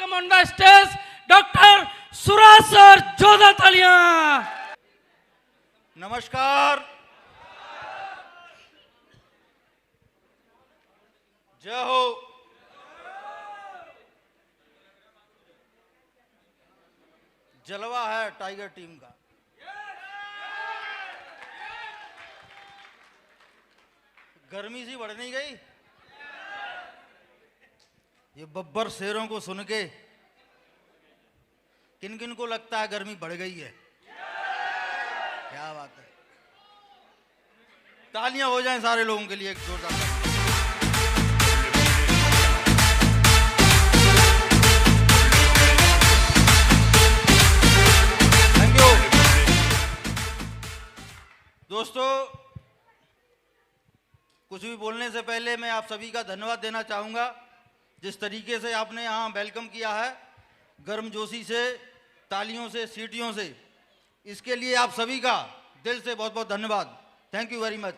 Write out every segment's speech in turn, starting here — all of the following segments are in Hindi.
Welcome on the stage doctor Suraj sir, जोरदार तालियां। नमस्कार, जय हो। जलवा है टाइगर टीम का। गर्मी सी बढ़ नहीं गई? ये बब्बर शेरों को सुन के किन किन को लगता है गर्मी बढ़ गई है? क्या बात है। तालियां हो जाएं सारे लोगों के लिए एक जोरदार। थैंक यू दोस्तों। कुछ भी बोलने से पहले मैं आप सभी का धन्यवाद देना चाहूंगा। जिस तरीके से आपने यहाँ वेलकम किया है, गर्मजोशी से, तालियों से, सीटियों से, इसके लिए आप सभी का दिल से बहुत बहुत धन्यवाद। Thank you very much.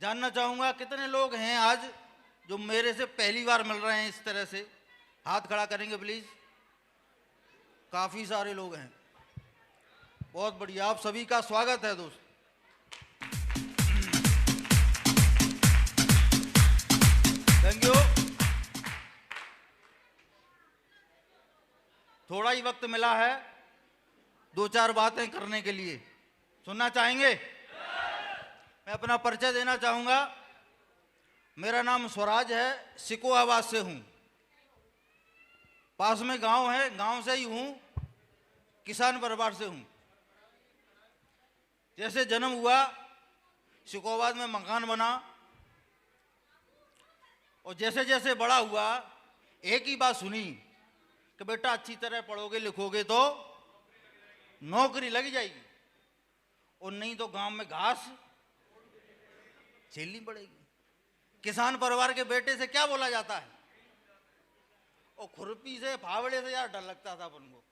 जानना चाहूंगा कितने लोग हैं आज जो मेरे से पहली बार मिल रहे हैं इस तरह से? हाथ खड़ा करेंगे प्लीज। काफी सारे लोग हैं, बहुत बढ़िया। आप सभी का स्वागत है दोस्त। Thank you. थोड़ा ही वक्त मिला है, दो चार बातें करने के लिए। सुनना चाहेंगे? मैं अपना परिचय देना चाहूंगा। मेरा नाम स्वराज है, सिकोहाबाद से हूं। पास में गांव है, गांव से ही हूं, किसान परिवार से हूं। जैसे जन्म हुआ, सिकोहाबाद में मकान बना, और जैसे जैसे बड़ा हुआ एक ही बात सुनी कि बेटा अच्छी तरह पढ़ोगे लिखोगे तो नौकरी लग जाएगी, और नहीं तो गांव में घास झेलनी पड़ेगी। किसान परिवार के बेटे से क्या बोला जाता है? और खुरपी से, फावड़े से यार डर लगता था अपन को।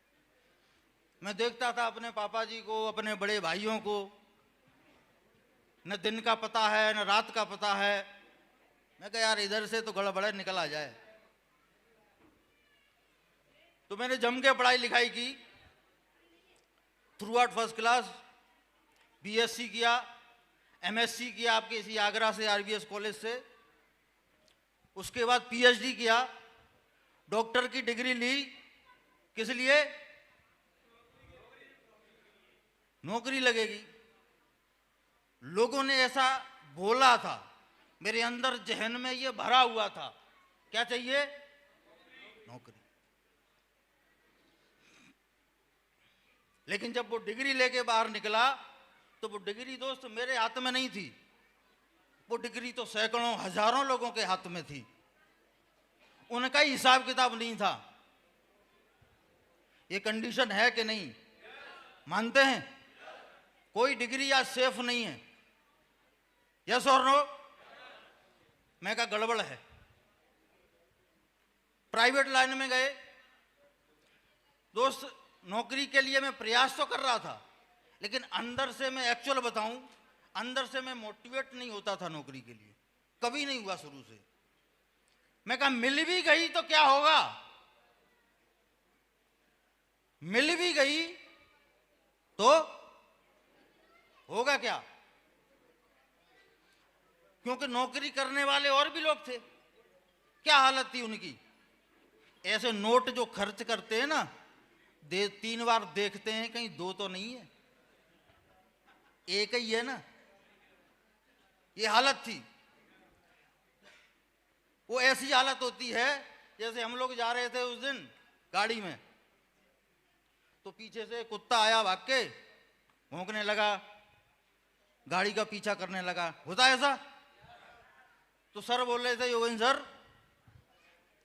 मैं देखता था अपने पापा जी को, अपने बड़े भाइयों को, न दिन का पता है न रात का पता है। मैं कहा यार इधर से तो गड़बड़ निकल आ जाए। तो मैंने जम के पढ़ाई लिखाई की, through out first class, BSc किया, एमएससी किया आपके इसी आगरा से, आरबीएस कॉलेज से। उसके बाद पीएचडी किया, डॉक्टर की डिग्री ली। किस लिए? नौकरी लगेगी। लोगों ने ऐसा बोला था, मेरे अंदर जहन में ये भरा हुआ था, क्या चाहिए? नौकरी। लेकिन जब वो डिग्री लेके बाहर निकला तो वो डिग्री दोस्त मेरे हाथ में नहीं थी, वो डिग्री तो सैकड़ों हजारों लोगों के हाथ में थी। उनका ही हिसाब किताब नहीं था। ये कंडीशन है कि नहीं? मानते हैं? कोई डिग्री आज सेफ नहीं है। यस और नो? मैं कहा गड़बड़ है। प्राइवेट लाइन में गए दोस्त। नौकरी के लिए मैं प्रयास तो कर रहा था, लेकिन अंदर से मैं एक्चुअल बताऊं, अंदर से मैं मोटिवेट नहीं होता था नौकरी के लिए। कभी नहीं हुआ शुरू से। मैं कहा मिल भी गई तो क्या होगा? मिल भी गई तो होगा क्या? क्योंकि नौकरी करने वाले और भी लोग थे। क्या हालत थी उनकी? ऐसे नोट जो खर्च करते हैं ना, 3 बार देखते हैं कहीं 2 तो नहीं है, एक ही है ना। ये हालत थी। वो ऐसी हालत होती है जैसे हम लोग जा रहे थे उस दिन गाड़ी में, तो पीछे से कुत्ता आया, भाग के भौंकने लगा, गाड़ी का पीछा करने लगा। होता है ऐसा? तो सर बोल रहे थे, योगेंद्र सर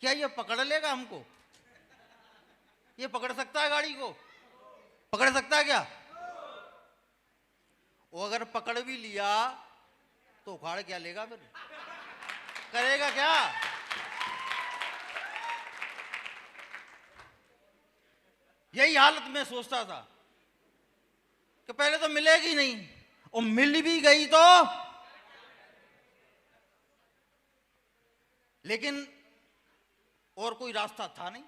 क्या ये पकड़ लेगा हमको? ये पकड़ सकता है गाड़ी को? पकड़ सकता है क्या? वो अगर पकड़ भी लिया तो उखाड़ क्या लेगा? फिर करेगा क्या? यही हालत में सोचता था कि पहले तो मिलेगी नहीं, और मिल भी गई तो लेकिन और कोई रास्ता था नहीं।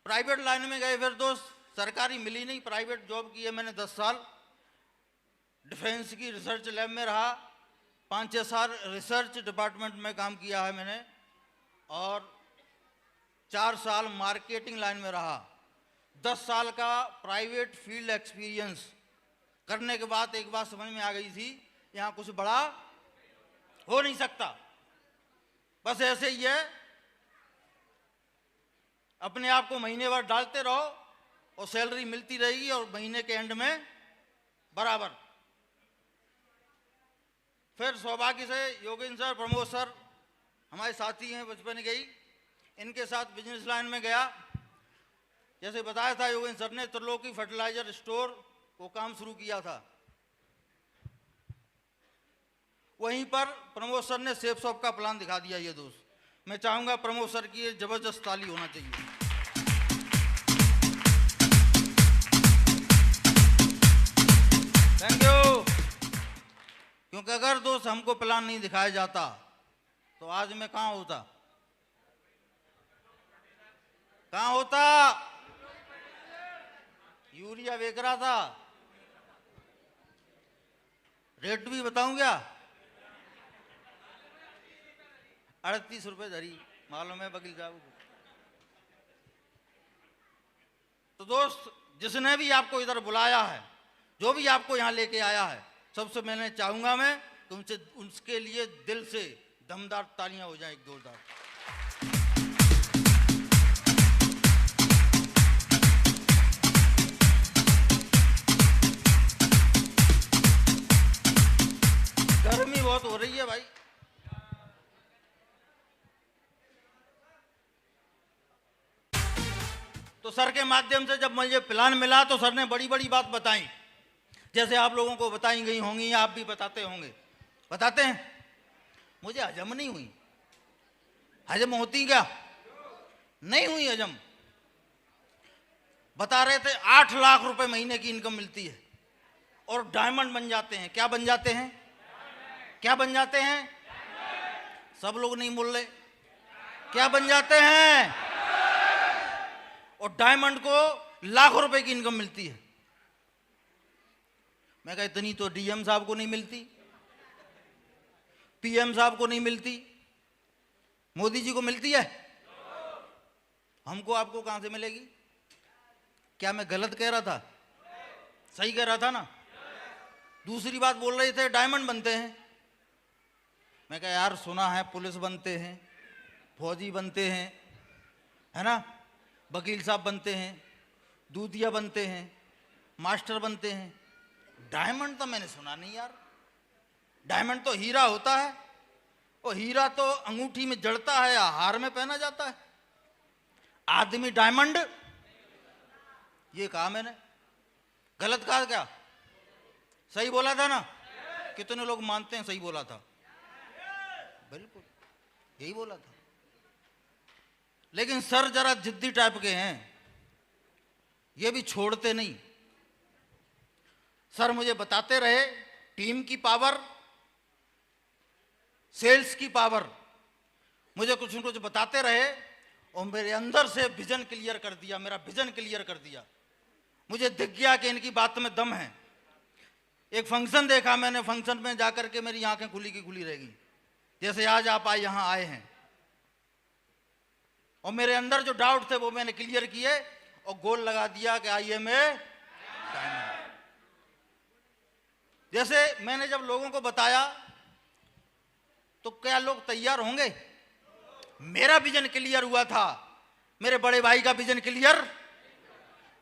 प्राइवेट लाइन में गए, फिर दोस्त सरकारी मिली नहीं, प्राइवेट जॉब की है मैंने 10 साल। डिफेंस की रिसर्च लैब में रहा, 5-6 साल रिसर्च डिपार्टमेंट में काम किया है मैंने, और 4 साल मार्केटिंग लाइन में रहा। 10 साल का प्राइवेट फील्ड एक्सपीरियंस करने के बाद एक बात समझ में आ गई थी, यहाँ कुछ बड़ा हो नहीं सकता। बस ऐसे ही है, अपने आप को महीने भर डालते रहो और सैलरी मिलती रहेगी, और महीने के एंड में बराबर। फिर सौभाग्य से योगेंद्र सर, प्रमोद सर हमारे साथी हैं बचपन के ही, इनके साथ बिजनेस लाइन में गया। जैसे बताया था योगेंद्र सर ने, त्रिलोकी फर्टिलाइजर स्टोर वो काम शुरू किया था। वहीं पर प्रमोद सर ने सेफ शॉप का प्लान दिखा दिया। ये दोस्त, मैं चाहूंगा प्रमोद सर की जबरदस्त ताली होना चाहिए। Thank you. क्योंकि अगर दोस्त हमको प्लान नहीं दिखाया जाता तो आज मैं कहां होता, कहां होता? यूरिया बेच रहा था। रेट भी बताऊं क्या? 38 रुपए धरी, मालूम है वकील साहब को। तो दोस्त, जिसने भी आपको इधर बुलाया है, जो भी आपको यहाँ लेके आया है, सबसे मैंने चाहूंगा मैं कि उनसे, उसके लिए दिल से दमदार तालियां हो जाए, एक जोरदार। गर्मी बहुत हो रही है भाई। तो सर के माध्यम से जब मुझे प्लान मिला तो सर ने बड़ी बड़ी बात बताई, जैसे आप लोगों को बताई गई होंगी, आप भी बताते होंगे। बताते हैं, मुझे हजम नहीं हुई। हजम होती क्या? नहीं हुई हजम। बता रहे थे 8 लाख रुपए महीने की इनकम मिलती है और डायमंड बन जाते हैं। क्या बन जाते हैं? क्या बन जाते हैं? सब लोग नहीं बोल रहे। क्या बन जाते हैं? और डायमंड को लाखों रुपए की इनकम मिलती है। मैं कहा इतनी तो डीएम साहब को नहीं मिलती, पीएम साहब को नहीं मिलती, मोदी जी को मिलती है, हमको आपको कहां से मिलेगी? क्या मैं गलत कह रहा था? सही कह रहा था ना? दूसरी बात बोल रहे थे डायमंड बनते हैं। मैं कहा यार सुना है पुलिस बनते हैं, फौजी बनते हैं, है ना, वकील साहब बनते हैं, दूधिया बनते हैं, मास्टर बनते हैं। डायमंड तो मैंने सुना नहीं यार। डायमंड तो हीरा होता है, और हीरा तो अंगूठी में जड़ता है या हार में पहना जाता है। आदमी डायमंड, ये कहा मैंने। गलत कहा क्या? सही बोला था ना? कितने लोग मानते हैं सही बोला था? बिल्कुल यही बोला था। लेकिन सर जरा जिद्दी टाइप के हैं, ये भी छोड़ते नहीं। सर मुझे बताते रहे टीम की पावर, सेल्स की पावर, मुझे कुछ न कुछ बताते रहे, और मेरे अंदर से विजन क्लियर कर दिया, मेरा विजन क्लियर कर दिया। मुझे दिख गया कि इनकी बात में दम है। एक फंक्शन देखा मैंने, फंक्शन में जाकर के मेरी आंखें खुली की खुली रहेगी, जैसे आज आप यहां आए हैं। और मेरे अंदर जो डाउट थे वो मैंने क्लियर किए और गोल लगा दिया कि IMA डायमंड। जैसे मैंने जब लोगों को बताया तो क्या लोग तैयार होंगे? मेरा विजन क्लियर हुआ था, मेरे बड़े भाई का विजन क्लियर,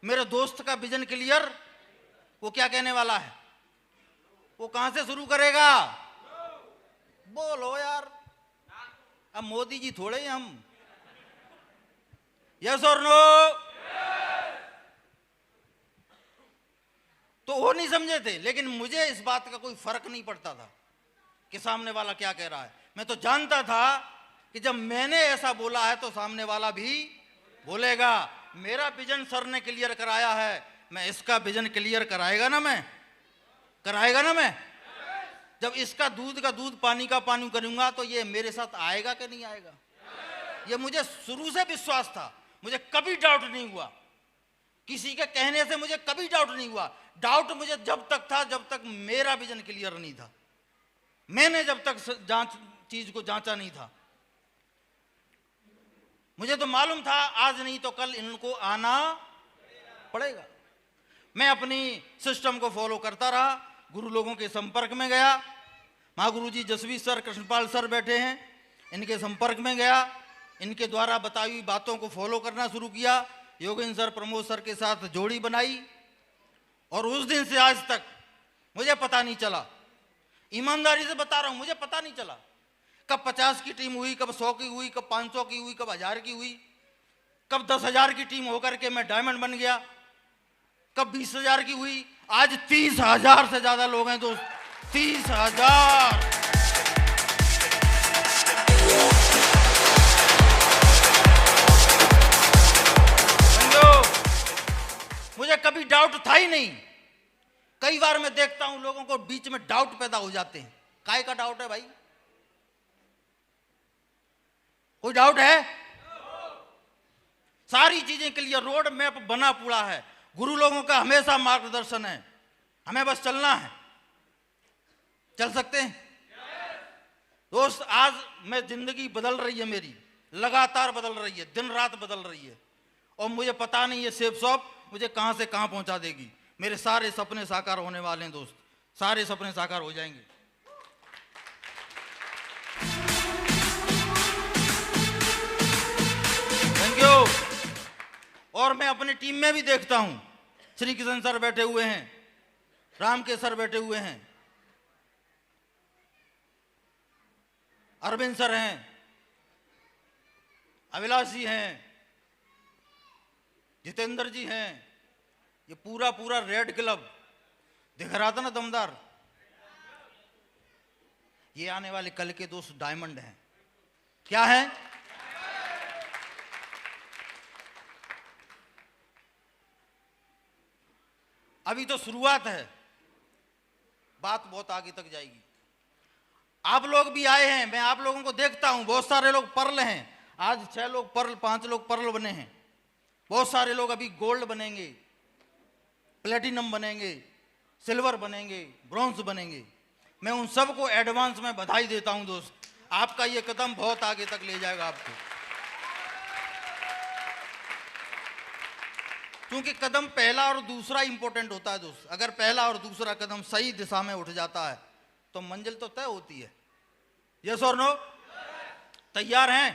मेरे दोस्त का विजन क्लियर। वो क्या कहने वाला है? वो कहां से शुरू करेगा? बोलो यार, अब मोदी जी थोड़े हैं हम। यस और नो? तो वो नहीं समझे थे, लेकिन मुझे इस बात का कोई फर्क नहीं पड़ता था कि सामने वाला क्या कह रहा है। मैं तो जानता था कि जब मैंने ऐसा बोला है तो सामने वाला भी बोलेगा। मेरा विजन सर ने क्लियर कराया है, मैं इसका विजन क्लियर कराएगा ना, मैं कराएगा ना, मैं जब इसका दूध का दूध पानी का पानी करूंगा तो ये मेरे साथ आएगा कि नहीं आएगा? ये मुझे शुरू से विश्वास था, मुझे कभी डाउट नहीं हुआ, किसी के कहने से मुझे कभी डाउट नहीं हुआ। डाउट मुझे जब तक था जब तक मेरा विजन क्लियर नहीं था, मैंने जब तक चीज को जांचा नहीं था। मुझे तो मालूम था आज नहीं तो कल इनको आना पड़ेगा। मैं अपनी सिस्टम को फॉलो करता रहा, गुरु लोगों के संपर्क में गया। महागुरु जी जसवीर सर, कृष्णपाल सर बैठे हैं, इनके संपर्क में गया, इनके द्वारा बताई हुई बातों को फॉलो करना शुरू किया। योगेंद्र सर, प्रमोद सर के साथ जोड़ी बनाई और उस दिन से आज तक मुझे पता नहीं चला, ईमानदारी से बता रहा हूं, मुझे पता नहीं चला कब 50 की टीम हुई, कब 100 की हुई, कब 500 की हुई, कब 1000 की हुई, कब 10,000 की टीम होकर के मैं डायमंड बन गया, कब 20,000 की हुई, आज 30,000 से ज्यादा लोग हैं दोस्त, 30,000। मुझे कभी डाउट था ही नहीं। कई बार मैं देखता हूं लोगों को बीच में डाउट पैदा हो जाते हैं। काय का डाउट है भाई? कोई डाउट है? सारी चीजें क्लियर, रोड मैप बना पूरा है, गुरु लोगों का हमेशा मार्गदर्शन है, हमें बस चलना है। चल सकते हैं दोस्त। आज मैं जिंदगी बदल रही है, मेरी लगातार बदल रही है, दिन रात बदल रही है, और मुझे पता नहीं ये सेफ शॉप मुझे कहां से कहां पहुंचा देगी। मेरे सारे सपने साकार होने वाले हैं दोस्त, सारे सपने साकार हो जाएंगे। Thank you. और मैं अपनी टीम में भी देखता हूं, श्री किशन सर बैठे हुए हैं, राम के सर बैठे हुए हैं, अरविंद सर हैं, अभिलाष जी हैं, जितेंद्र जी हैं, ये पूरा पूरा रेड क्लब दिख रहा था ना, दमदार। ये आने वाले कल के दोस्त डायमंड हैं। क्या है? अभी तो शुरुआत है, बात बहुत आगे तक जाएगी। आप लोग भी आए हैं, मैं आप लोगों को देखता हूं, बहुत सारे लोग पर्ल हैं। आज 6 लोग पर्ल, 5 लोग पर्ल बने हैं, बहुत सारे लोग अभी गोल्ड बनेंगे, प्लेटिनम बनेंगे, सिल्वर बनेंगे, ब्रॉन्ज बनेंगे। मैं उन सबको एडवांस में बधाई देता हूं दोस्त। आपका ये कदम बहुत आगे तक ले जाएगा आपको, क्योंकि कदम पहला और दूसरा इंपॉर्टेंट होता है दोस्त। अगर पहला और दूसरा कदम सही दिशा में उठ जाता है तो मंजिल तो तय होती है। यस और नो? तैयार हैं?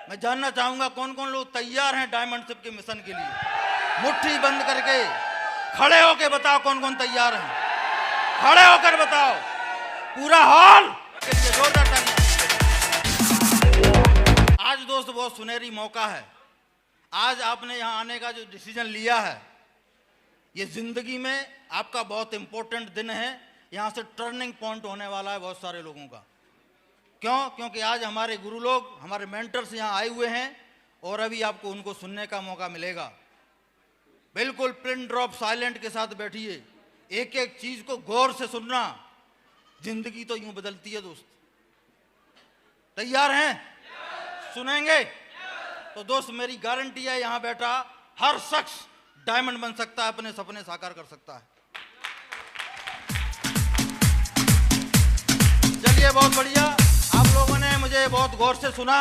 मैं जानना चाहूंगा कौन कौन लोग तैयार हैं डायमंडशिप के मिशन के लिए। मुट्ठी बंद करके खड़े होकर बताओ कौन कौन तैयार हैं। खड़े होकर बताओ, पूरा हॉल के लिए जोरदार ताली। आज दोस्त बहुत सुनहरी मौका है। आज आपने यहां आने का जो डिसीजन लिया है, ये जिंदगी में आपका बहुत इंपॉर्टेंट दिन है। यहां से टर्निंग पॉइंट होने वाला है बहुत सारे लोगों का। क्यों? क्योंकि आज हमारे गुरु लोग, हमारे मेंटर्स यहाँ आए हुए हैं और अभी आपको उनको सुनने का मौका मिलेगा। बिल्कुल पिन ड्रॉप साइलेंट के साथ बैठिए, एक एक चीज को गौर से सुनना। जिंदगी तो यूं बदलती है दोस्त। तैयार हैं? सुनेंगे? तो दोस्त मेरी गारंटी है, यहां बैठा हर शख्स डायमंड बन सकता है, अपने सपने साकार कर सकता है। चलिए, बहुत बढ़िया, आप लोगों ने मुझे बहुत गौर से सुना,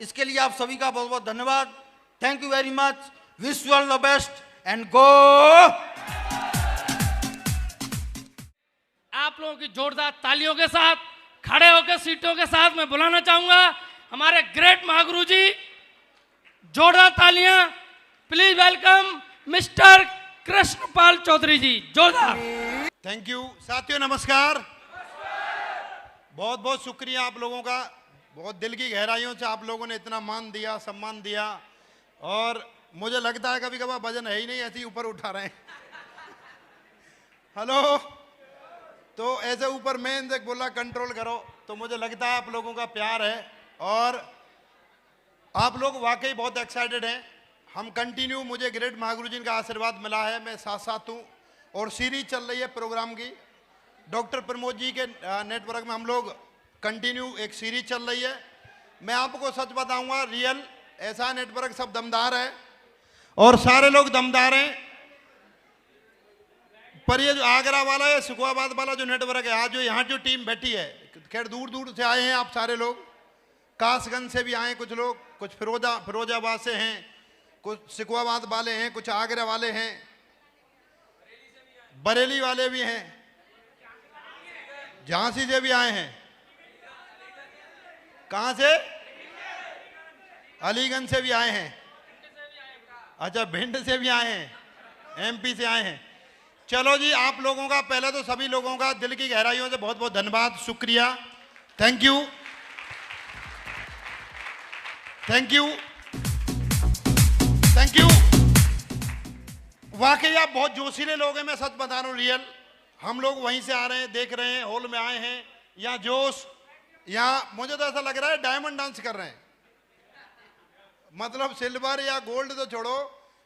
इसके लिए आप सभी का बहुत बहुत धन्यवाद। Thank you very much. Wish you all the best and go. आप लोगों की जोरदार तालियों के साथ, खड़े होकर सीटों के साथ मैं बुलाना चाहूंगा हमारे ग्रेट महागुरु जी। जोरदार तालियां, please welcome mister Krishnapal Chaudhary ji. जोरदार। Thank you. साथियों नमस्कार। बहुत बहुत शुक्रिया आप लोगों का। बहुत दिल की गहराइयों से आप लोगों ने इतना मान दिया, सम्मान दिया, और मुझे लगता है कभी कभार वजन है ही नहीं, ऐसे ही ऊपर उठा रहे हैं। हेलो, तो ऐसे ऊपर मैं इनसे बोला कंट्रोल करो, तो मुझे लगता है आप लोगों का प्यार है और आप लोग वाकई बहुत एक्साइटेड हैं। हम कंटिन्यू, मुझे ग्रेट महागुरु जी का आशीर्वाद मिला है, मैं साथ साथ हूँ और सीरीज चल रही है प्रोग्राम की। डॉक्टर प्रमोद जी के नेटवर्क में हम लोग कंटिन्यू एक सीरीज चल रही है। मैं आपको सच बताऊंगा, रियल ऐसा नेटवर्क सब दमदार है और सारे लोग दमदार हैं, पर ये जो आगरा वाला या सुखवाबाद वाला जो नेटवर्क है, आज जो यहाँ जो टीम बैठी है, खैर दूर दूर से आए हैं आप सारे लोग, कासगंज से भी आए कुछ लोग, कुछ फिरोजाबाद से हैं, कुछ सिकुआबाद वाले हैं, कुछ आगरा वाले हैं, बरेली वाले भी हैं, झांसी से भी आए हैं। कहां से? अलीगंज से भी आए हैं। अच्छा, भिंड से भी आए हैं, एमपी से आए हैं। चलो जी, आप लोगों का पहले तो सभी लोगों का दिल की गहराइयों से बहुत बहुत धन्यवाद, शुक्रिया, thank you, thank you, thank you. वाकई आप बहुत जोशीले लोग हैं, मैं सच बता रहा हूँ, रियल। हम लोग वहीं से आ रहे हैं, देख रहे हैं, हॉल में आए हैं, यहाँ जोश, यहाँ मुझे तो ऐसा लग रहा है डायमंड डांस कर रहे हैं। मतलब सिल्वर या गोल्ड तो छोड़ो,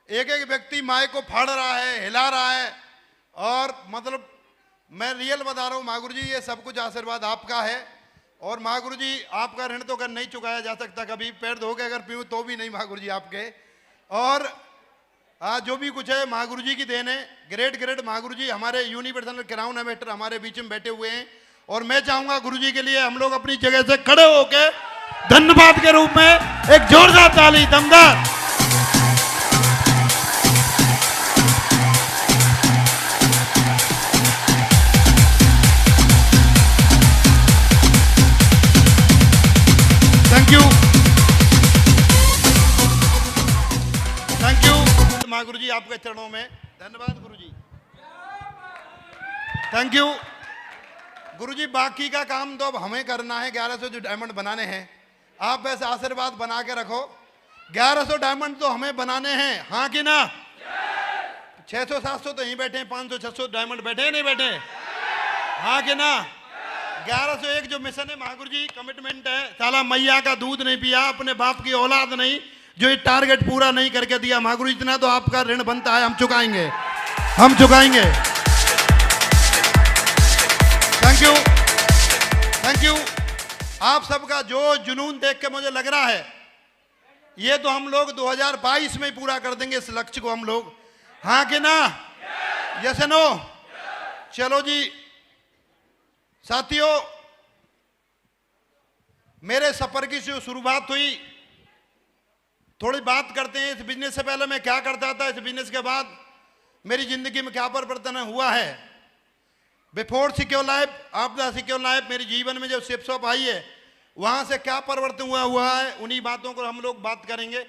एक एक व्यक्ति माइक को फाड़ रहा है, हिला रहा है, और मतलब मैं रियल बता रहा हूँ महागुरु जी, ये सब कुछ आशीर्वाद आपका है। और महागुरु जी, आपका ऋण तो नहीं चुकाया जा सकता कभी, पैर धो के अगर पीऊँ तो भी नहीं महागुरु जी आपके। और आज जो भी कुछ है महागुरु जी की देन है। ग्रेट ग्रेट महागुरु जी हमारे यूनिवर्सल क्राउन एम्बेसडर हमारे बीच में बैठे हुए हैं, और मैं चाहूंगा गुरु जी के लिए हम लोग अपनी जगह से खड़े होके धन्यवाद के रूप में एक जोरदार ताली, दमदार। Thank you, thank you Mahaguru जी, आपके चरणों में धन्यवाद गुरु जी, थैंक यू गुरु जी। बाकी का काम तो अब हमें करना है, 1100 जो डायमंड बनाने हैं, आप वैसे आशीर्वाद बना के रखो। 1100 डायमंड तो हमें बनाने हैं, हाँ कि ना? 600-700 तो यहीं बैठे हैं, 500-600 डायमंड बैठे हैं, नहीं बैठे, हाँ कि ना? 1101 जो मिशन है महागुरु जी, कमिटमेंट है, साला मैया का दूध नहीं पिया, अपने बाप की औलाद नहीं, जो ये टारगेट पूरा नहीं करके दिया महागुरु, इतना तो आपका ऋण बनता है, हम चुकाएंगे, हम चुकाएंगे। Thank you, thank you. आप सबका जो जुनून देख के मुझे लग रहा है, ये तो हम लोग 2022 में पूरा कर देंगे इस लक्ष्य को हम लोग, हाँ कि ना? Yes no? चलो जी साथियों, मेरे सफर की जो शुरुआत हुई, थोड़ी बात करते हैं इस बिजनेस से पहले मैं क्या करता था, इस बिजनेस के बाद मेरी जिंदगी में क्या परिवर्तन हुआ है। Before secure life, after secure life, मेरे जीवन में जो शिप शॉप आई है वहां से क्या परिवर्तन हुआ है, उन्हीं बातों को हम लोग बात करेंगे।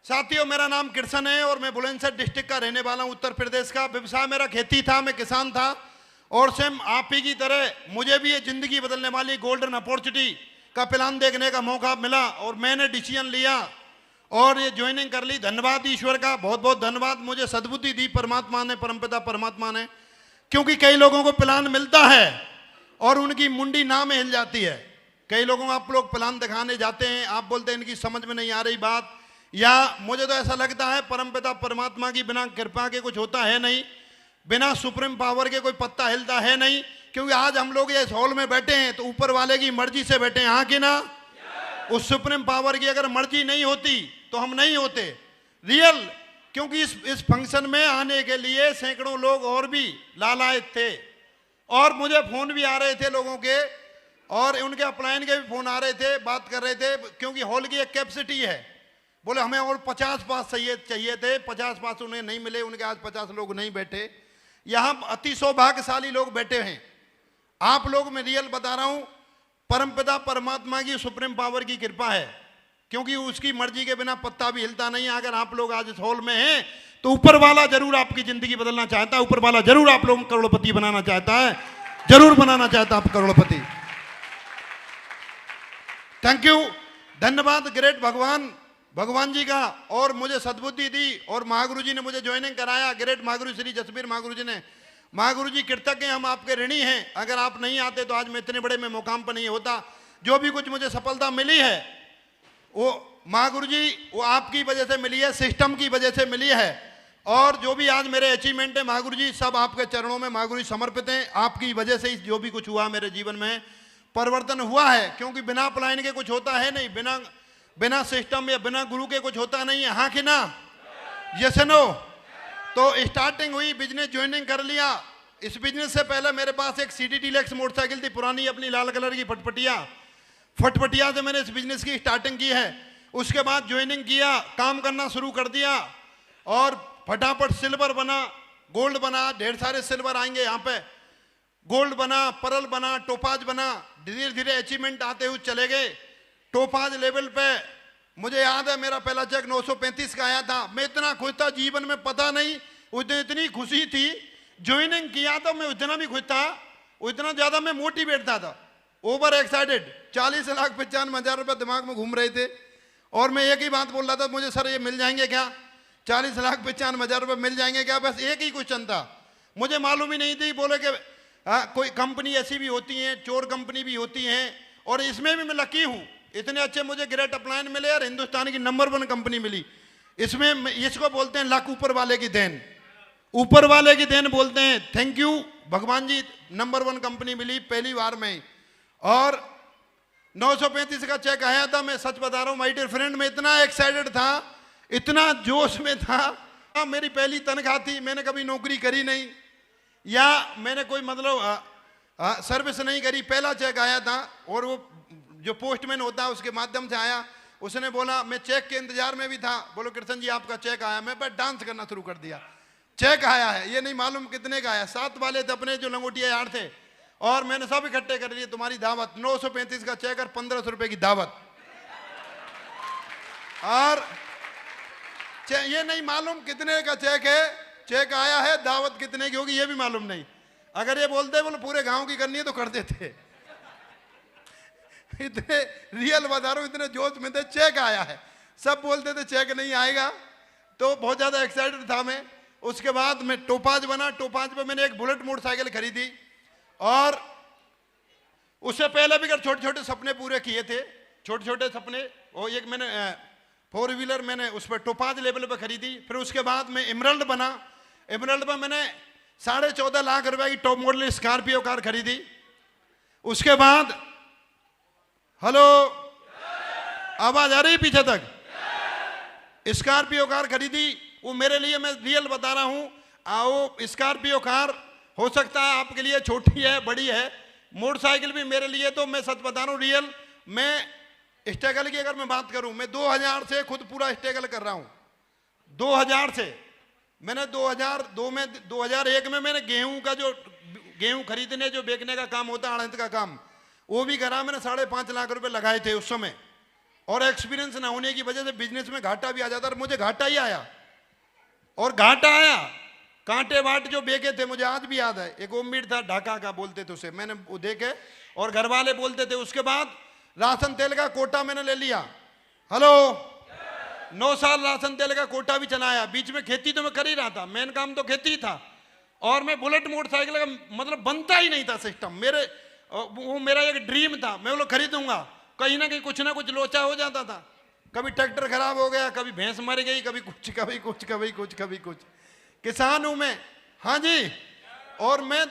साथियों, मेरा नाम कृष्ण है और मैं बुलंदशहर डिस्ट्रिक्ट का रहने वाला हूं, उत्तर प्रदेश का। व्यवसाय मेरा खेती था, मैं किसान था, और सेम आप ही की तरह मुझे भी ये जिंदगी बदलने वाली गोल्डन अपॉर्चुनिटी का प्लान देखने का मौका मिला, और मैंने डिसीजन लिया और ये ज्वाइनिंग कर ली। धन्यवाद ईश्वर का, बहुत बहुत धन्यवाद। मुझे सद्बुद्धि दी परमात्मा ने, परमपिता परमात्मा ने, क्योंकि कई लोगों को प्लान मिलता है और उनकी मुंडी ना में हिल जाती है। कई लोगों को आप लोग प्लान दिखाने जाते हैं, आप बोलते हैं इनकी समझ में नहीं आ रही बात, या मुझे तो ऐसा लगता है परमपिता परमात्मा की बिना कृपा के कुछ होता है नहीं, बिना सुप्रीम पावर के कोई पत्ता हिलता है नहीं। क्योंकि आज हम लोग इस हॉल में बैठे हैं तो ऊपर वाले की मर्जी से बैठे हैं, हाँ कि ना? उस सुप्रीम पावर की अगर मर्जी नहीं होती तो हम नहीं होते, रियल। क्योंकि इस फंक्शन में आने के लिए सैकड़ों लोग और भी लालायत थे, और मुझे फोन भी आ रहे थे लोगों के, और उनके अपलाइन के भी फोन आ रहे थे, बात कर रहे थे, क्योंकि हॉल की एक कैपेसिटी है, बोले हमें और 50 पास चाहिए थे, 50 पास उन्हें नहीं मिले, उनके आज 50 लोग नहीं बैठे। यहाँ अति सौभाग्यशाली लोग बैठे हैं आप लोग, मैं रियल बता रहा हूँ, परमपिता परमात्मा की सुप्रीम पावर की कृपा है, क्योंकि उसकी मर्जी के बिना पत्ता भी हिलता नहीं। अगर आप लोग आज इस हॉल में हैं तो ऊपर वाला जरूर आपकी जिंदगी बदलना चाहता है, ऊपर वाला जरूर आप लोगों को करोड़पति बनाना चाहता है, जरूर बनाना चाहता है आप करोड़पति। थैंक यू, धन्यवाद ग्रेट भगवान जी का, और मुझे सद्बुद्धि दी, और महागुरु जी ने मुझे ज्वाइनिंग कराया, ग्रेट महागुरु श्री जसबीर महागुरु जी ने। महागुरु जी कृतज्ञ, हम आपके ऋणी हैं, अगर आप नहीं आते तो आज मैं इतने बड़े में मुकाम पर नहीं होता। जो भी कुछ मुझे सफलता मिली है वो महागुरु जी, वो आपकी वजह से मिली है, सिस्टम की वजह से मिली है, और जो भी आज मेरे अचीवमेंट है महागुरु जी, सब आपके चरणों में महागुरु जी समर्पित हैं। आपकी वजह से ही जो भी कुछ हुआ मेरे जीवन में परिवर्तन हुआ है, क्योंकि बिना प्लान के कुछ होता है नहीं, बिना सिस्टम या बिना गुरु के कुछ होता नहीं है। हाँ कि ना? Yes no? तो स्टार्टिंग हुई, बिजनेस ज्वाइनिंग कर लिया। इस बिजनेस से पहले मेरे पास एक सीडी डीलक्स मोटरसाइकिल थी पुरानी, अपनी लाल कलर की फटफटिया से मैंने इस बिजनेस की स्टार्टिंग की है। उसके बाद ज्वाइनिंग किया, काम करना शुरू कर दिया और फटाफट सिल्वर बना, गोल्ड बना, ढेर सारे सिल्वर आएंगे यहाँ पे, गोल्ड बना, परल बना, टोपाज बना, धीरे धीरे अचीवमेंट आते हुए चले गए। टोपाज लेवल पे मुझे याद है मेरा पहला चेक 935 का आया था। मैं इतना खुश था, जीवन में पता नहीं उस दिन इतनी खुशी थी। ज्वाइनिंग किया तो मैं उतना भी खुश था, उतना ज्यादा मैं मोटिवेट था, ओवर एक्साइटेड। 40,95,000 रुपये दिमाग में घूम रहे थे और मैं एक ही बात बोल रहा था, मुझे सर ये मिल जाएंगे क्या? 40,95,000 रुपये मिल जाएंगे क्या? बस एक ही क्वेश्चन था, मुझे मालूम ही नहीं थी। बोले कि कोई कंपनी ऐसी भी होती हैं, चोर कंपनी भी होती हैं, और इसमें भी मैं लकी हूँ। इतने अच्छे मुझे ग्रेट अपलायन मिले और हिंदुस्तान की नंबर 1 कंपनी मिली। इसमें इसको बोलते हैं लक, ऊपर वाले की देन, ऊपर वाले की देन बोलते हैं। थैंक यू भगवान जी, नंबर 1 कंपनी मिली पहली बार में। और 935 का चेक आया था। मैं सच बता रहा हूँ माय डियर फ्रेंड, मैं इतना एक्साइटेड था, इतना जोश में था। मेरी पहली तनख्वाह थी, मैंने कभी नौकरी करी नहीं या मैंने कोई मतलब सर्विस नहीं करी। पहला चेक आया था और वो जो पोस्टमैन होता है उसके माध्यम से आया। उसने बोला, मैं चेक के इंतजार में भी था, बोलो कृष्ण जी आपका चेक आया। मैं बस डांस करना शुरू कर दिया, चेक आया है, ये नहीं मालूम कितने का आया। 7 वाले थे अपने जो लंगोटिया यार थे, और मैंने सब इकट्ठे कर लिए, तुम्हारी दावत। 935 का चेक और 1500 रुपए की दावत। और ये नहीं मालूम कितने का चेक है, चेक आया है, दावत कितने की होगी ये भी मालूम नहीं। अगर ये बोलते बोले पूरे गांव की करनी है तो कर देते। इतने रियल बता रहा हूं, इतने जोश में थे। चेक आया है, सब बोलते थे चेक नहीं आएगा, तो बहुत ज्यादा एक्साइटेड था मैं। उसके बाद मैं टोपाज बना। टोपाज पे मैंने एक बुलेट मोटरसाइकिल खरीदी और उससे पहले भी छोटे छोटे सपने पूरे किए थे, छोटे छोटे सपने। और एक मैंने 4 व्हीलर मैंने उस पर टोपाज लेवल पे खरीदी। फिर उसके बाद मैं एमरल्ड बना। एमरल्ड में मैंने 14.5 लाख रुपए की टॉप मॉडल स्कॉर्पियो कार खरीदी। उसके बाद हेलो, आवाज आ रही पीछे तक? स्कॉर्पियो कार खरीदी। वो मेरे लिए, मैं रियल बता रहा हूं, आओ स्कॉर्पियो कार हो सकता है आपके लिए छोटी है, बड़ी है, मोटरसाइकिल भी मेरे लिए, तो मैं सच बता रहा हूं रियल। मैं स्ट्रगल की अगर मैं बात करूं, मैं 2000 से खुद पूरा स्ट्रगल कर रहा हूं। 2000 से मैंने 2001 में मैंने गेहूं खरीदने जो बेचने का काम होता है, अड़हत का काम, वो भी करा। मैंने 5.5 लाख रुपए लगाए थे उस समय, और एक्सपीरियंस ना होने की वजह से बिजनेस में घाटा भी आ जाता, और मुझे घाटा ही आया। और घाटा आया, कांटे बाट जो बेचे थे, मुझे आज भी याद है। एक ओममीट था ढाका का, बोलते थे उसे, मैंने वो देखे और घर वाले बोलते थे। उसके बाद राशन तेल का कोटा मैंने ले लिया। हेलो, 9 साल राशन तेल का कोटा भी चलाया। बीच में खेती तो मैं कर ही रहा था, मेन काम तो खेती ही था। और मैं बुलेट मोटरसाइकिल का मतलब बनता ही नहीं था सिस्टम। वो मेरा एक ड्रीम था, मैं वो खरीदूंगा। कहीं ना कहीं कुछ ना कुछ लोचा हो जाता था। कभी ट्रैक्टर खराब हो गया, कभी भैंस मर गई, कभी कुछ कभी कुछ कभी कुछ कभी कुछ। किसान हूं मैं, हाँ जी। और मैं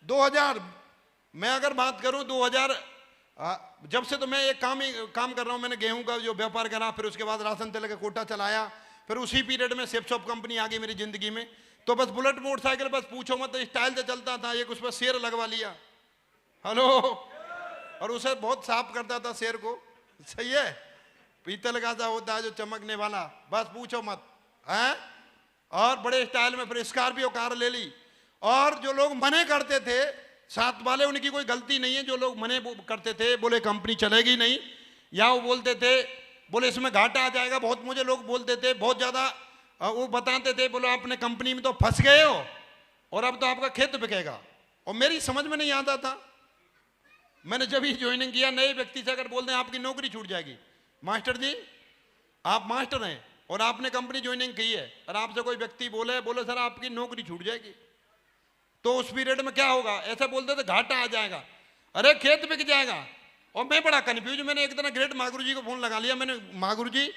2000, मैं अगर बात करूं 2000 जब से, तो मैं एक काम कर रहा हूं। मैंने गेहूं का जो व्यापार करा, फिर उसके बाद राशन तेल का कोटा चलाया, फिर उसी पीरियड में सेफ शॉप कंपनी आ गई मेरी जिंदगी में। तो बस बुलेट मोटरसाइकिल बस पूछो मत, स्टाइल से चलता था। एक उस पर शेर लगवा लिया, हेलो, और उसे बहुत साफ करता था शेर को, सही है, पीतल का सा होता है जो चमकने वाला, बस पूछो मत है। और बड़े स्टाइल में फिर स्कॉर्पियो कार ले ली। और जो लोग मने करते थे साथ वाले, उनकी कोई गलती नहीं है। जो लोग मने करते थे, बोले कंपनी चलेगी नहीं, या वो बोलते थे बोले इसमें घाटा आ जाएगा, बहुत मुझे लोग बोलते थे, बहुत ज्यादा वो बताते थे, बोले आपने कंपनी में तो फंस गए हो और अब तो आपका खेत बिकेगा। और मेरी समझ में नहीं आता था। मैंने जब ही ज्वाइनिंग किया, नए व्यक्ति से अगर बोलते हैं आपकी नौकरी छूट जाएगी, मास्टर जी आप मास्टर हैं और आपने कंपनी ज्वाइनिंग की है, और आपसे कोई व्यक्ति बोले सर आपकी नौकरी छूट जाएगी, तो उस पीरियड में क्या होगा? ऐसे बोलते थे घाटा आ जाएगा, अरे खेत बिक जाएगा। और मैं बड़ा कंफ्यूज। मैंने एक दिन ग्रेट महागुरु जी को फोन लगा लिया। मैंने, महागुरु जी,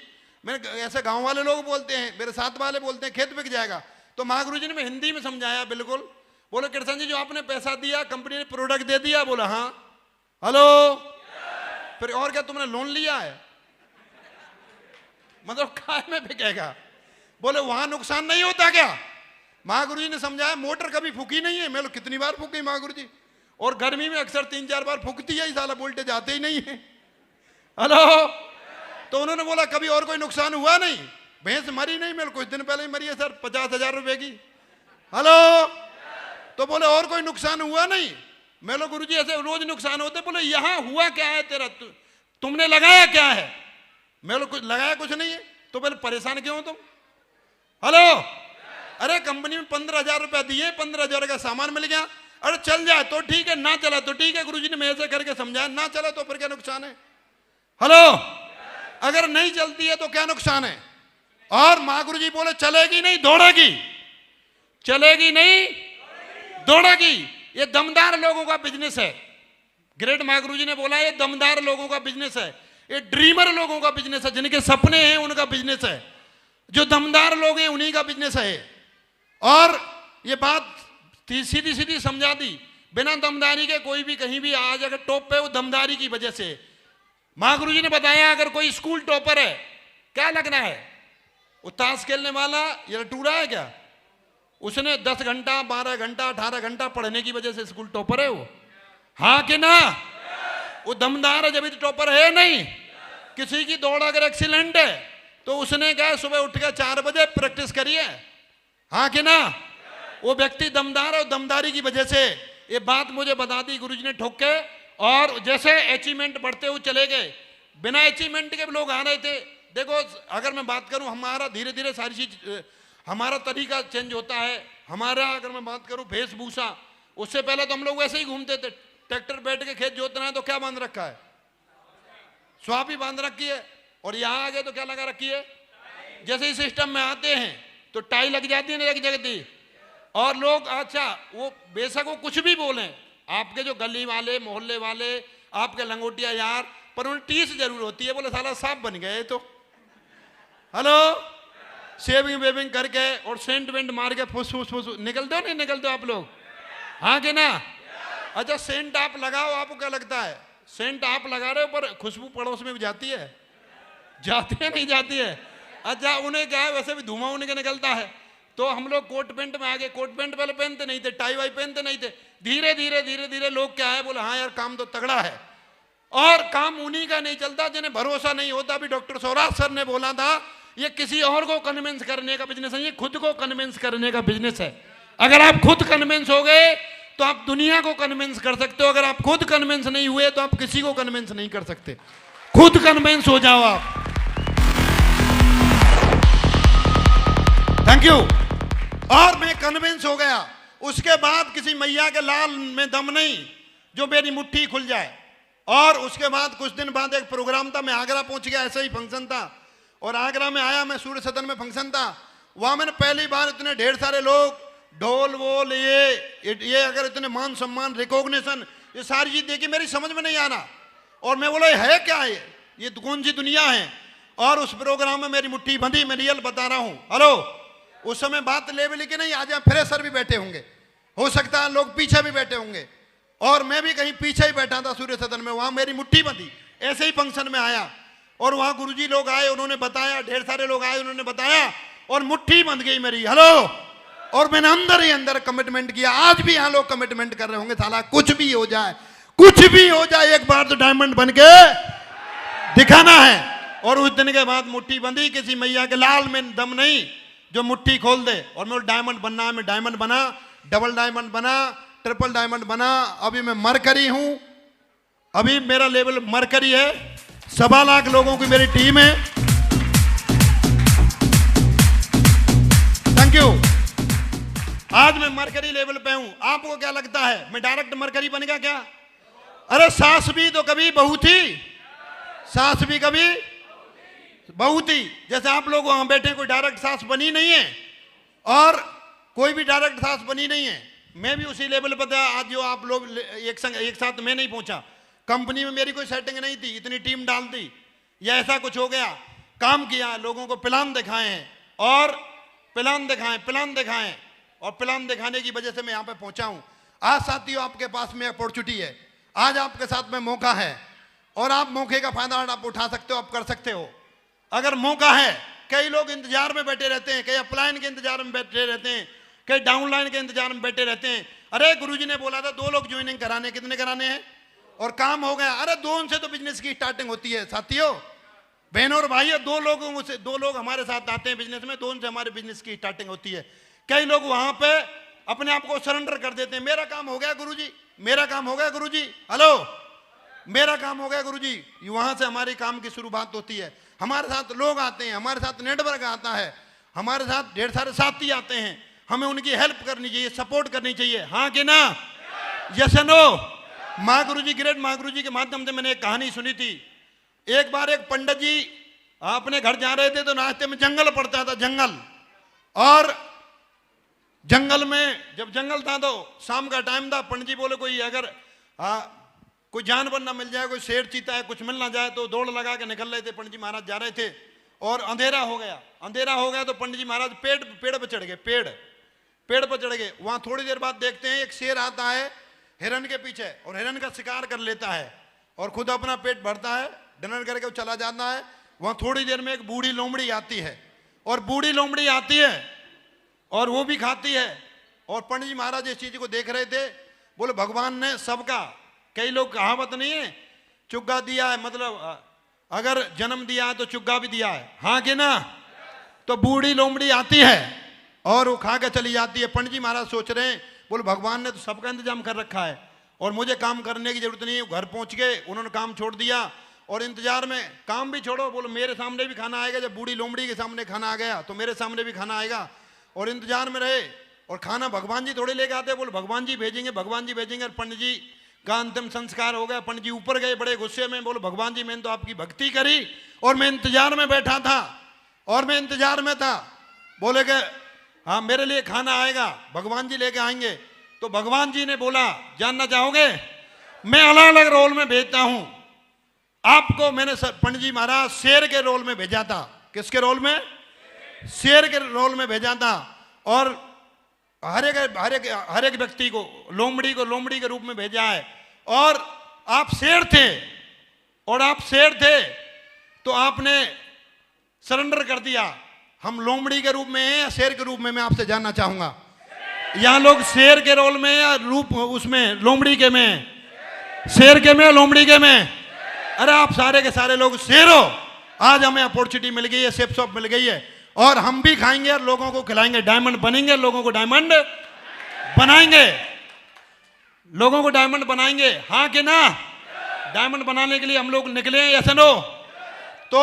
मैंने ऐसे गांव वाले लोग बोलते हैं, मेरे साथ वाले बोलते हैं खेत बिक जाएगा। तो महागुरु जी ने मैं हिंदी में समझाया बिल्कुल। बोले कृष्ण जी जो आपने पैसा दिया कंपनी ने प्रोडक्ट दे दिया? बोला हाँ। हेलो, फिर और क्या तुमने लोन लिया है? मतलब काय में बिकेगा? बोले वहां नुकसान नहीं होता क्या? महागुरु जी ने समझाया मोटर कभी फूकी नहीं है। मैं लोग कितनी बार फूकी महागुरु जी, और गर्मी में अक्सर 3-4 बार फूकती है, साला वोल्टेज आते ही नहीं है। हेलो, तो उन्होंने बोला कभी और कोई नुकसान हुआ नहीं? भैंस मरी नहीं, मेरे कुछ दिन पहले ही मरी है सर, 50,000 रुपए की। हेलो, तो बोले और कोई नुकसान हुआ नहीं? मैं लोग गुरु जी ऐसे रोज नुकसान होते। बोले यहां हुआ क्या है तेरा, तुमने लगाया क्या है? मैं लोग कुछ लगाया कुछ नहीं है। तो बोले परेशान क्यों हो तुम? हेलो, अरे कंपनी में 15,000 रुपया दिए, 15,000 का सामान मिल गया। अरे चल जाए तो ठीक है, ना चला तो ठीक है। गुरुजी ने मेरे से करके समझाया, ना चला तो फिर क्या नुकसान है? हेलो, अगर नहीं चलती है तो क्या नुकसान है? और महागुरु जी बोले चलेगी नहीं दौड़ेगी, चलेगी नहीं दौड़ेगी। ये दमदार लोगों का बिजनेस है। ग्रेट महागुरु जी ने बोला ये दमदार लोगों का बिजनेस है, ये ड्रीमर लोगों का बिजनेस है, जिनके सपने हैं उनका बिजनेस है। जो दमदार लोग हैं उन्हीं का बिजनेस है। और ये बात सीधी सीधी समझा दी, बिना दमदारी के कोई भी कहीं भी आज अगर टॉप पे, वो दमदारी की वजह से। महागुरु जी ने बताया अगर कोई स्कूल टॉपर है, क्या लगना है? वो ताश खेलने वाला या टूरा है क्या? उसने 10 घंटा 12 घंटा 18 घंटा पढ़ने की वजह से स्कूल टॉपर है वो? हाँ कि ना? वो दमदार है जब भी टॉपर है नहीं। किसी की दौड़ अगर एक्सीलेंट है तो उसने कहा सुबह उठ के 4 बजे प्रैक्टिस करिए। हाँ कि ना? वो व्यक्ति दमदार है, और दमदारी की वजह से ये बात मुझे बता दी गुरुजी ने ठोक के। और जैसे अचीवमेंट बढ़ते हुए चले गए, बिना अचीवमेंट के लोग आ रहे थे। देखो अगर मैं बात करूं, हमारा धीरे धीरे सारी चीज, हमारा तरीका चेंज होता है। हमारा अगर मैं बात करूं वेशभूषा, उससे पहले तो हम लोग वैसे ही घूमते थे। ट्रैक्टर बैठ के खेत जोतना है तो क्या बांध रखा है? स्वापी बांध रखी है। और यहाँ आगे तो क्या लगा रखी है? जैसे ही सिस्टम में आते हैं तो टाई लग जाती है ना एक जगह। और लोग अच्छा वो बेशक वो कुछ भी बोलें, आपके जो गली वाले मोहल्ले वाले आपके लंगोटिया यार, पर उन्हें टीस जरूर होती है। बोले साला सांप बन गए तो। हेलो, शेविंग वेविंग करके और सेंट वेंट मार के फुस फुस फुस निकलते हो नहीं निकलते हो आप लोग? हाँ कि ना? अच्छा सेंट आप लगाओ, आपको क्या लगता है? सेंट आप लगा रहे हो पर खुशबू पड़ोस में भी जाती है? जाती है नहीं जाती है? अच्छा उन्हें क्या है, वैसे भी धुआं उन्हें निकलता है। तो हम लोग कोट पैंट में आ गए। कोट पैंट पहले पहनते नहीं थे, टाई वाई पहनते नहीं थे। धीरे धीरे धीरे धीरे लोग क्या है, बोले हाँ यार काम तो तगड़ा है। और काम उन्हीं का नहीं चलता जिन्हें भरोसा नहीं होता। अभी डॉक्टर सौराज सर ने बोला था ये किसी और को कन्विंस करने का बिजनेस है, ये खुद को कन्विंस करने का बिजनेस है। अगर आप खुद कन्विंस हो गए तो आप दुनिया को कन्विंस कर सकते हो। अगर आप खुद कन्विंस नहीं हुए तो आप किसी को कन्विंस नहीं कर सकते। खुद कन्विंस हो जाओ आप। Thank you. और मैं कन्विंस हो गया। उसके बाद किसी मैया के लाल में दम नहीं जो मेरी मुट्ठी खुल जाए। और उसके बाद कुछ दिन बाद एक प्रोग्राम था, मैं आगरा पहुंच गया, ऐसे ही फंक्शन था। और आगरा में आया मैं, सूर्य सदन में फंक्शन था। वहां मैंने पहली बार इतने ढेर सारे लोग, ढोल वोल, ये अगर इतने मान सम्मान रिकॉग्निशन, ये सारी चीज देखी, मेरी समझ में नहीं आना। और मैं बोला है क्या ये कौन सी दुनिया है? और उस प्रोग्राम में मेरी मुट्ठी बंधी, मैं रियल बता रहा हूं। हेलो, उस समय बात लेवल की नहीं, आज यहाँ फ्रेशर भी बैठे होंगे, हो सकता है लोग पीछे भी बैठे होंगे, और मैं भी कहीं पीछे ही बैठा था सूर्य सदन में। वहां मेरी मुट्ठी बंधी, ऐसे ही फंक्शन में आया और वहां गुरुजी लोग आए, उन्होंने बताया, ढेर सारे लोग आए, उन्होंने बताया और मुट्ठी बंध गई मेरी। हेलो, और मैंने अंदर ही अंदर कमिटमेंट किया। आज भी यहाँ लोग कमिटमेंट कर रहे होंगे, साला कुछ भी हो जाए, कुछ भी हो जाए, एक बार तो डायमंड बन के दिखाना है। और उस दिन के बाद मुट्ठी बंधी, किसी मैया के लाल में दम नहीं जो मुट्ठी खोल दे। और मैं डायमंड बनना है, मैं डायमंड बना, डबल डायमंड बना, ट्रिपल डायमंड बना। अभी मैं मरकरी हूं, अभी मेरा लेवल मरकरी है। 1.25 लाख लोगों की मेरी टीम है। Thank you. आज मैं मरकरी लेवल पे हूं। आपको क्या लगता है मैं डायरेक्ट मरकरी बन गया क्या? अरे सास भी तो कभी बहू थी, सास भी कभी बहू थी। जैसे आप लोग वहां बैठे, कोई डायरेक्ट सास बनी नहीं है और कोई भी डायरेक्ट सास बनी नहीं है। मैं भी उसी लेवल पर था। आज जो आप लोग एक साथ मैं नहीं पहुंचा, कंपनी में मेरी कोई सेटिंग नहीं थी, इतनी टीम डाल दी या ऐसा कुछ हो गया, काम किया, लोगों को प्लान दिखाए हैं। और प्लान दिखाएं, प्लान दिखाएं, और प्लान दिखाने की वजह से मैं यहाँ पे पहुंचा हूं। आज साथियों आपके पास में अपॉर्चुनिटी है, आज आपके साथ में मौका है, और आप मौके का फायदा आप उठा सकते हो, आप कर सकते हो। अगर मौका है, कई लोग इंतजार में बैठे रहते हैं, कई अपलाइन के इंतजार में बैठे रहते हैं, कई डाउनलाइन के इंतजार में बैठे रहते हैं। अरे गुरुजी ने बोला था 2 लोग ज्वाइनिंग कराने, कितने कराने हैं और काम हो गया। अरे 2 से तो बिजनेस की स्टार्टिंग होती है साथियों, बहनों और भाइयों। 2 लोग हमारे साथ आते हैं बिजनेस में, 2 से हमारे बिजनेस की स्टार्टिंग होती है। कई लोग वहां पे अपने आप को सरेंडर कर देते हैं, मेरा काम हो गया गुरुजी, मेरा काम हो गया गुरुजी, हेलो मेरा काम हो गया गुरुजी। वहां से हमारी काम की शुरुआत होती है। हमारे साथ लोग आते हैं, हमारे साथ नेटवर्क आता है, हमारे साथ ढेर सारे साथी आते हैं, हमें उनकी हेल्प करनी चाहिए, सपोर्ट करनी चाहिए, हाँ कि ना, यस नो। माँ गुरुजी, ग्रेट माँ गुरुजी के माध्यम से मैंने एक कहानी सुनी थी। एक बार एक पंडित जी अपने घर जा रहे थे, तो रास्ते में जंगल पड़ता था, जंगल। और जंगल में जब जंगल था तो शाम का टाइम था, पंडित जी बोले कोई अगर कोई जानवर ना मिल जाए, कोई शेर चीता है, कुछ मिल ना जाए, तो दौड़ लगा के निकल रहे थे। पंडित जी महाराज जा रहे थे और अंधेरा हो गया। अंधेरा हो गया तो पंडित जी महाराज पेड़ पर चढ़ गए, पेड़ पर चढ़ गए। वहां थोड़ी देर बाद देखते हैं एक शेर आता है हिरन के पीछे, और हिरन का शिकार कर लेता है, और खुद अपना पेट भरता है, डिनर करके वो चला जाता है। वहां थोड़ी देर में एक बूढ़ी लोमड़ी आती है, और बूढ़ी लोमड़ी आती है और वो भी खाती है। और पंडित जी महाराज इस चीज को देख रहे थे, बोले भगवान ने सबका, कई लोग कहावत नहीं है, चुग्गा दिया है, मतलब अगर जन्म दिया है तो चुग्गा भी दिया है, हाँ कि ना। तो बूढ़ी लोमड़ी आती है और वो खा के चली जाती है। पंडित जी महाराज सोच रहे हैं, बोले भगवान ने तो सबका इंतजाम कर रखा है और मुझे काम करने की जरूरत नहीं है। घर पहुंच गए, उन्होंने काम छोड़ दिया और इंतजार में, काम भी छोड़ो, बोलो मेरे सामने भी खाना आएगा। जब बूढ़ी लोमड़ी के सामने खाना आ गया तो मेरे सामने भी खाना आएगा, और इंतजार में रहे। और खाना भगवान जी थोड़े लेके आते, बोले भगवान जी भेजेंगे, भगवान जी भेजेंगे। और पंडित जी का अंतिम संस्कार हो गया। पंडित जी ऊपर गए बड़े गुस्से में, बोले भगवान जी मैंने तो आपकी भक्ति करी और मैं इंतजार में बैठा था, और मैं इंतजार में था। बोले कि हाँ मेरे लिए खाना आएगा, भगवान जी लेके आएंगे। तो भगवान जी ने बोला, जानना चाहोगे, मैं अलग अलग रोल में भेजता हूं आपको। मैंने पंडित जी महाराज शेर के रोल में भेजा था। किसके रोल में? शेर के रोल में भेजा था। और हर एक व्यक्ति को लोमड़ी के रूप में भेजा है। और आप शेर थे, और आप शेर थे तो आपने सरेंडर कर दिया। हम लोमड़ी के रूप में हैं या शेर के रूप में, मैं आपसे जानना चाहूंगा। यहाँ लोग शेर के रोल में या रूप उसमें लोमड़ी के में, शेर के में, लोमड़ी के में? अरे आप सारे के सारे लोग शेर हो। आज हमें अपॉर्चुनिटी मिल गई है, सेफ शॉप मिल गई है, और हम भी खाएंगे और लोगों को खिलाएंगे। डायमंड बनेंगे, लोगों को डायमंड बनाएंगे, लोगों को डायमंड बनाएंगे, हाँ कि ना। डायमंड बनाने के लिए हम लोग निकले हैं, ऐसा नो। तो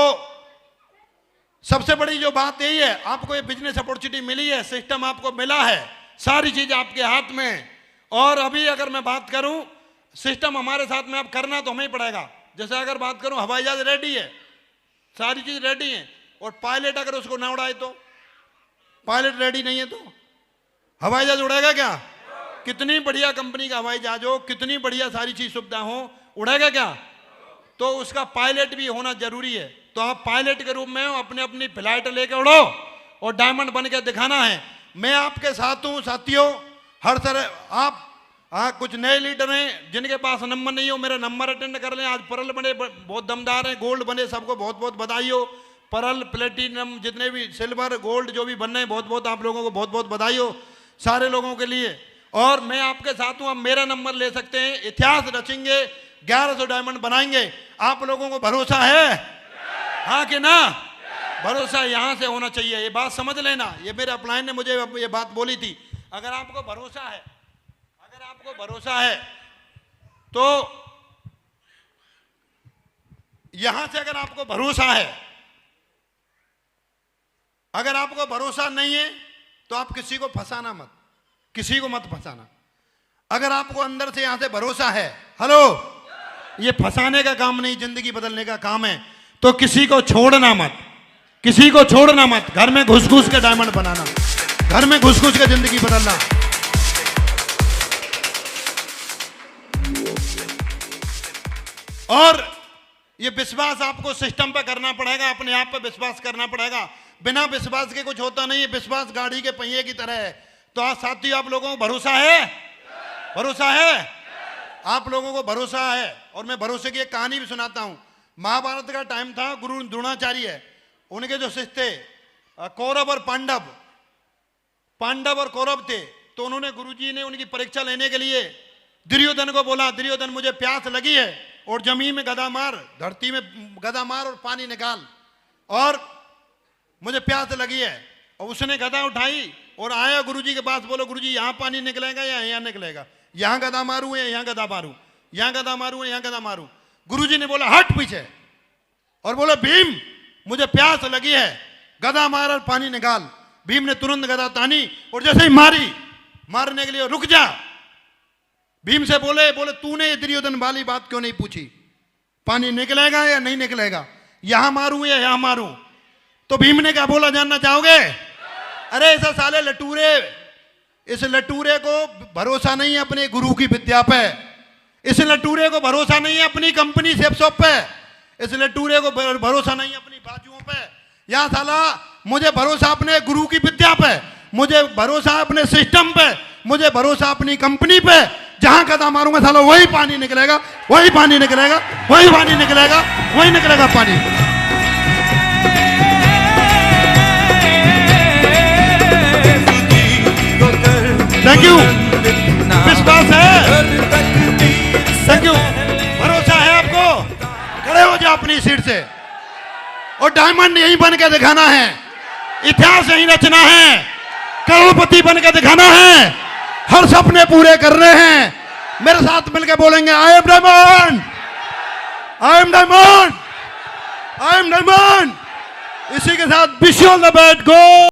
सबसे बड़ी जो बात यही है, आपको ये बिजनेस अपॉर्चुनिटी मिली है, सिस्टम आपको मिला है, सारी चीज आपके हाथ में। और अभी अगर मैं बात करूं, सिस्टम हमारे साथ में अब करना तो हमें ही पड़ेगा। जैसे अगर बात करूं, हवाई जहाज रेडी है, सारी चीज रेडी है, और पायलट अगर उसको ना उड़ाए तो, पायलट रेडी नहीं है तो हवाई जहाज उड़ेगा क्या? कितनी बढ़िया कंपनी का हवाई जहाज हो, कितनी बढ़िया सारी चीज सुविधा हो, उड़ेगा क्या? तो उसका पायलट भी होना जरूरी है। तो आप पायलट के रूप में हो, अपने अपनी फ्लाइट लेके उड़ो और डायमंड बन के दिखाना है। मैं आपके साथ हूं साथियों, हर तरह। आप कुछ नए लीडर हैं जिनके पास नंबर नहीं हो, मेरा नंबर अटेंड कर लें। आज परल बने, बहुत दमदार हैं, गोल्ड बने, सबको बहुत बहुत बधाई हो। परल, प्लेटिनम, जितने भी सिल्वर, गोल्ड जो भी बन रहे हैं, बहुत बहुत आप लोगों को बहुत बहुत बधाई हो, सारे लोगों के लिए। और मैं आपके साथ हूं, आप मेरा नंबर ले सकते हैं। इतिहास रचेंगे, 1100 डायमंड बनाएंगे। आप लोगों को भरोसा है, हाँ कि ना? भरोसा यहां से होना चाहिए, ये बात समझ लेना। ये मेरे अपलाइन ने मुझे ये बात बोली थी। अगर आपको भरोसा है, अगर आपको भरोसा है तो यहां से, अगर आपको भरोसा है, अगर आपको भरोसा नहीं है तो आप किसी को फंसाना मत, किसी को मत फंसाना। अगर आपको अंदर से यहां से भरोसा है, हेलो, ये फंसाने का काम नहीं, जिंदगी बदलने का काम है, तो किसी को छोड़ना मत, किसी को छोड़ना मत। घर में घुस घुस के डायमंड बनाना, घर में घुस घुस के जिंदगी बदलना। और ये विश्वास आपको सिस्टम पे करना पड़ेगा, अपने आप पे विश्वास करना पड़ेगा। बिना विश्वास के कुछ होता नहीं है, विश्वास गाड़ी के पहिए की तरह है। तो आज साथियों आप लोगों को भरोसा है, भरोसा है, आप लोगों को भरोसा है। और मैं भरोसे की एक कहानी भी सुनाता हूं। महाभारत का टाइम था, गुरु द्रोणाचार्य उनके जो शिष्य थे कौरव और पांडव, पांडव और कौरव थे। तो उन्होंने गुरुजी ने उनकी परीक्षा लेने के लिए दुर्योधन को बोला, दुर्योधन मुझे प्यास लगी है और जमीन में गदा मार, धरती में गदा मार और पानी निकाल, और मुझे प्यास लगी है। और उसने गदा उठाई और आया गुरुजी के पास, बोलो गुरुजी यहाँ पानी निकलेगा या यहाँ निकलेगा, यहाँ गदा मारू या यहाँ गदा मारू, यहाँ गदा मारू या यहाँ गदा मारू। गुरुजी ने बोला हट पीछे, और बोले भीम मुझे प्यास लगी है, गदा मार और पानी निकाल। भीम ने तुरंत गदा तानी और जैसे ही मारी, मारने के लिए रुक जा। भीम से बोले तूने दुर्योधन वाली बात क्यों नहीं पूछी, पानी निकलेगा या नहीं निकलेगा, यहां मारूं या यहां मारूं। तो भीम ने क्या बोला जानना चाहोगे? अरे ऐसा साले लटूरे, इस लटूरे को भरोसा नहीं है अपने गुरु की विद्या पे, इस लटूरे को भरोसा नहीं है अपनी कंपनी सेपशॉप पे, इस लटूरे को भरोसा नहीं है अपनी बाजुओं पे। यहाँ साला मुझे भरोसा अपने गुरु की विद्या पे, मुझे भरोसा अपने सिस्टम पे, मुझे भरोसा अपनी कंपनी पे। जहां कदम मारूंगा साला वही पानी निकलेगा, वही पानी निकलेगा, वही पानी निकलेगा, वही निकलेगा पानी। थैंक यू, विश्वास है, थैंक यू, भरोसा है आपको। खड़े हो जाओ अपनी सीट से, और डायमंड यही बन के दिखाना है, इतिहास यही रचना है, करोड़पति बन के दिखाना है, हर सपने पूरे करने हैं। मेरे साथ मिलकर बोलेंगे I am diamond, I am diamond, I am diamond. इसी के साथ wish you all the best, go.